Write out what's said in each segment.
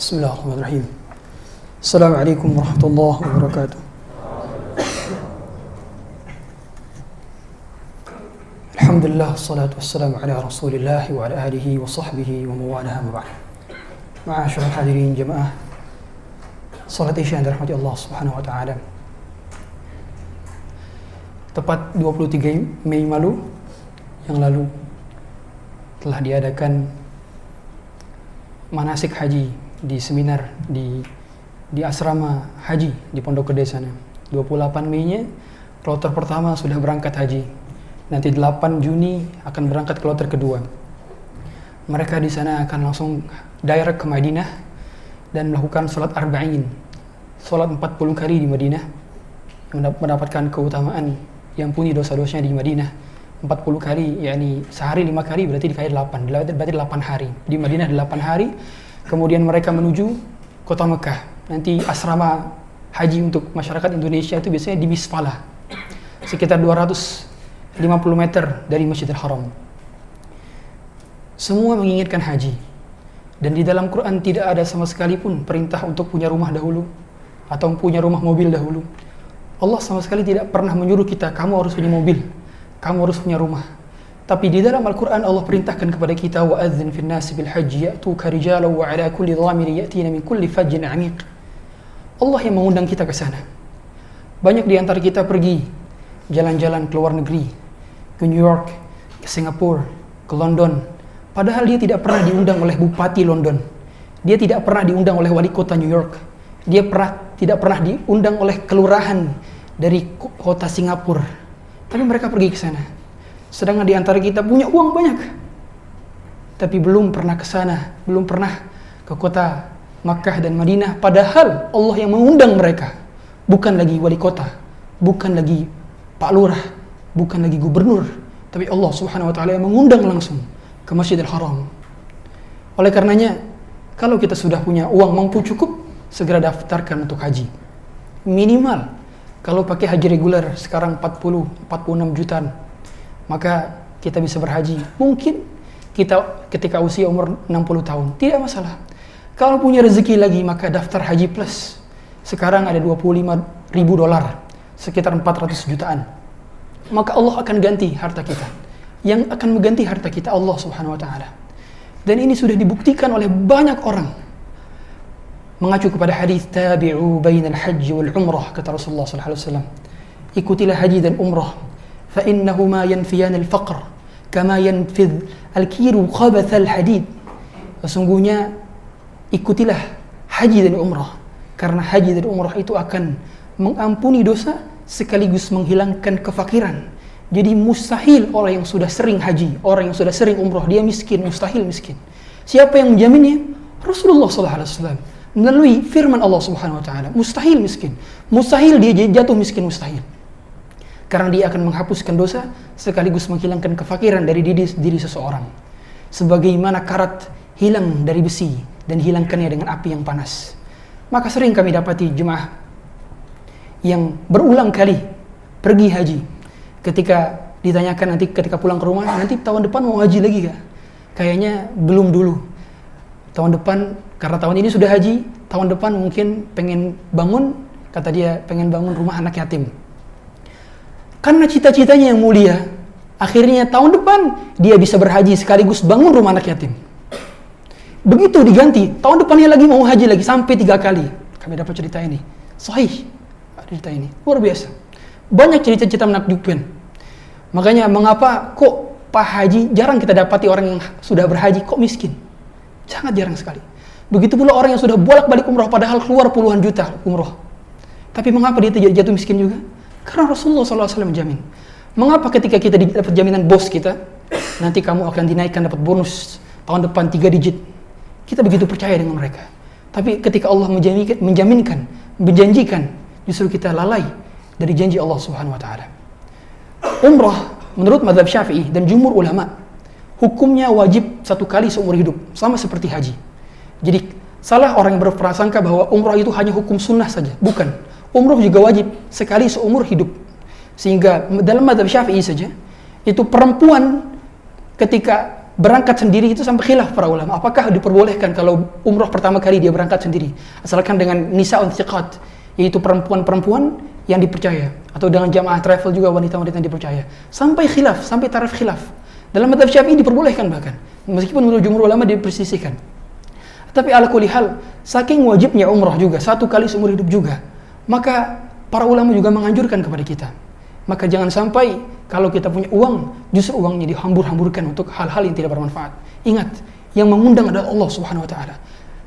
Bismillahirrahmanirrahim. Assalamualaikum warahmatullahi wabarakatuh. Alhamdulillah, salatu wassalamu ala rasulillah wa ala alihi wa sahbihi wa mawalaha maba'ad. Ma'asyiral hadirin jamaah salat isya yang dirahmati Allah subhanahu wa ta'ala. Tepat 23 Mei yang lalu telah diadakan manasik haji di seminar di asrama haji di Pondok Gede sana. 28 Mei-nya kloter pertama sudah berangkat haji. Nanti 8 Juni akan berangkat kloter kedua. Mereka di sana akan langsung direct ke Madinah dan melakukan salat arba'in. Salat 40 kali di Madinah, mendapatkan keutamaan yang puni dosa-dosanya di Madinah. 40 kali, yakni sehari 5 kali berarti dikali 8, berarti 8 hari. Di Madinah 8 hari, kemudian mereka menuju kota Mekah. Nanti asrama haji untuk masyarakat Indonesia itu biasanya di Misfalah, sekitar 250 meter dari Masjidil Haram. Semua menginginkan haji, dan di dalam Quran tidak ada sama sekali pun perintah untuk punya rumah dahulu atau punya rumah mobil dahulu. Allah sama sekali tidak pernah menyuruh kita, kamu harus punya mobil, kamu harus punya rumah. Tapi di dalam Al-Quran Allah perintahkan kepada kita, وَأَذِّنْ فِي النَّاسِ بِالْحَجِّ يَأْتُوكَ رِجَالًا وَعَلَى كُلِّ ضَامِرٍ يَأْتِينَ مِنْ كُلِّ فَجٍّ عَمِيقٍ. Allah yang mengundang kita ke sana. Banyak di antara kita pergi jalan-jalan ke luar negeri, ke New York, ke Singapura, ke London, padahal dia tidak pernah diundang oleh Bupati London. Dia tidak pernah diundang oleh Wali Kota New York. Dia tidak pernah diundang oleh kelurahan dari kota Singapura. Tapi mereka pergi ke sana. Sedangkan di antara kita punya uang banyak, tapi belum pernah ke sana, belum pernah ke kota Makkah dan Madinah. Padahal Allah yang mengundang mereka, bukan lagi wali kota, bukan lagi Pak Lurah, bukan lagi gubernur, tapi Allah Subhanahu Wa Taala yang mengundang langsung ke Masjidil Haram. Oleh karenanya, kalau kita sudah punya uang mampu cukup, segera daftarkan untuk haji. Minimal kalau pakai haji reguler sekarang 40-46 jutaan, maka kita bisa berhaji. Mungkin kita ketika usia umur 60 tahun, tidak masalah. Kalau punya rezeki lagi, maka daftar haji plus. Sekarang ada $25.000, sekitar 400 jutaan. Maka Allah akan ganti harta kita. Yang akan mengganti harta kita Allah Subhanahu Wa Taala. Dan ini sudah dibuktikan oleh banyak orang. Mengacu kepada hadis tabi'u bainal hajj wal umrah, kata Rasulullah sallallahu alaihi wasallam. Ikutilah haji dan umrah, fa innahuma yanfiyan al-faqr kama yanfidh al-kiru khabath al-hadid. Sesungguhnya ikutilah haji dan umrah, karena haji dan umrah itu akan mengampuni dosa sekaligus menghilangkan kefakiran. Jadi mustahil orang yang sudah sering haji, orang yang sudah sering umrah dia miskin, mustahil miskin. Siapa yang menjaminnya? Rasulullah sallallahu alaihi wasallam. Melalui firman Allah Subhanahu Wa Taala, mustahil miskin, mustahil dia jatuh miskin, mustahil, karena dia akan menghapuskan dosa sekaligus menghilangkan kefakiran dari diri seseorang, sebagaimana karat hilang dari besi dan hilangkannya dengan api yang panas. Maka sering kami dapati jemaah yang berulang kali pergi haji, ketika ditanyakan nanti ketika pulang ke rumah, nanti tahun depan mau haji lagi gak? Kayaknya belum dulu, tahun depan. Karena tahun ini sudah haji, tahun depan mungkin pengen bangun, kata dia pengen bangun rumah anak yatim. Karena cita-citanya yang mulia, akhirnya tahun depan dia bisa berhaji sekaligus bangun rumah anak yatim. Begitu diganti, tahun depannya lagi mau haji lagi sampai 3 kali. Kami dapat cerita ini, sahih cerita ini, luar biasa. Banyak cerita-cerita menakjubkan. Makanya mengapa kok Pak Haji jarang kita dapati orang yang sudah berhaji kok miskin? Sangat jarang sekali. Begitu pula orang yang sudah bolak-balik umrah padahal keluar puluhan juta umrah. Tapi mengapa dia tidak jatuh miskin juga? Karena Rasulullah SAW menjamin. Mengapa ketika kita dapat jaminan bos kita, nanti kamu akan dinaikkan dapat bonus tahun depan 3 digit. Kita begitu percaya dengan mereka. Tapi ketika Allah menjanjikan, justru kita lalai dari janji Allah Subhanahu Wa Taala. Umrah menurut mazhab Syafi'i dan jumhur ulama, hukumnya wajib 1 kali seumur hidup, sama seperti haji. Jadi salah orang yang berprasangka bahwa umrah itu hanya hukum sunnah saja. Bukan. Umrah juga wajib sekali seumur hidup. Sehingga dalam mazhab Syafi'i saja, itu perempuan ketika berangkat sendiri itu sampai khilaf para ulama. Apakah diperbolehkan kalau umroh pertama kali dia berangkat sendiri, asalkan dengan nisa'un thiqat, yaitu perempuan-perempuan yang dipercaya, atau dengan jamaah travel juga wanita-wanita yang dipercaya. Sampai khilaf, sampai taraf khilaf. Dalam mazhab Syafi'i diperbolehkan bahkan, meskipun menurut jumhur ulama dipersisihkan. Tapi ala kulli hal, saking wajibnya umroh juga, satu kali seumur hidup juga, maka para ulama juga menganjurkan kepada kita. Maka jangan sampai kalau kita punya uang, justru uangnya dihambur-hamburkan untuk hal-hal yang tidak bermanfaat. Ingat, yang mengundang adalah Allah Subhanahu wa taala.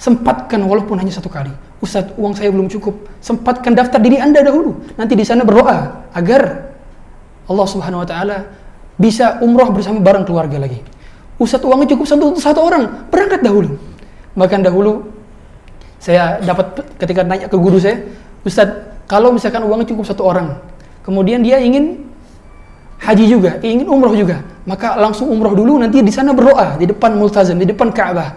Sempatkan walaupun hanya satu kali. Ustaz, uang saya belum cukup. Sempatkan daftar diri Anda dahulu. Nanti di sana berdoa agar Allah Subhanahu wa taala bisa umroh bersama bareng keluarga lagi. Ustaz, uangnya cukup untuk satu orang, berangkat dahulu. Bahkan dahulu saya dapat ketika nanya ke guru saya, Ustaz, kalau misalkan uangnya cukup satu orang, kemudian dia ingin haji juga, ingin umroh juga, maka langsung umroh dulu, nanti di sana berdoa di depan multazam, di depan Ka'bah,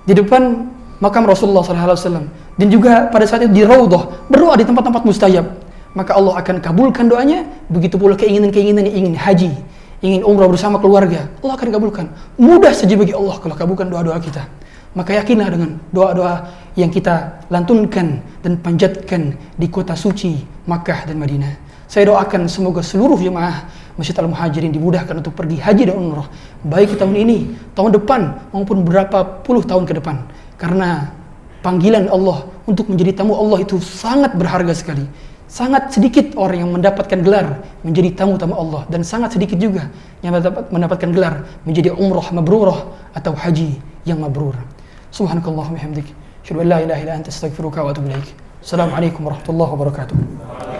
di depan makam Rasulullah SAW, dan juga pada saat itu di Raudhah, berdoa di tempat-tempat mustajab, maka Allah akan kabulkan doanya. Begitu pula keinginan-keinginan yang ingin haji, ingin umroh bersama keluarga, Allah akan kabulkan. Mudah saja bagi Allah kalau kabulkan doa-doa kita. Maka yakinlah dengan doa-doa yang kita lantunkan dan panjatkan di kota suci Makkah dan Madinah. Saya doakan semoga seluruh jemaah Masjid Al-Muhajirin dimudahkan untuk pergi haji dan umrah, baik tahun ini, tahun depan, maupun berapa puluh tahun ke depan. Karena panggilan Allah untuk menjadi tamu Allah itu sangat berharga sekali. Sangat sedikit orang yang mendapatkan gelar menjadi tamu-tamu Allah, dan sangat sedikit juga yang mendapatkan gelar menjadi umrah mabrurah atau haji yang mabrur. Subhanakallahumma hamdik, asyhadu an la ilaha illa anta, astaghfiruka wa atubu ilaik. Assalamualaikum warahmatullahi wabarakatuh.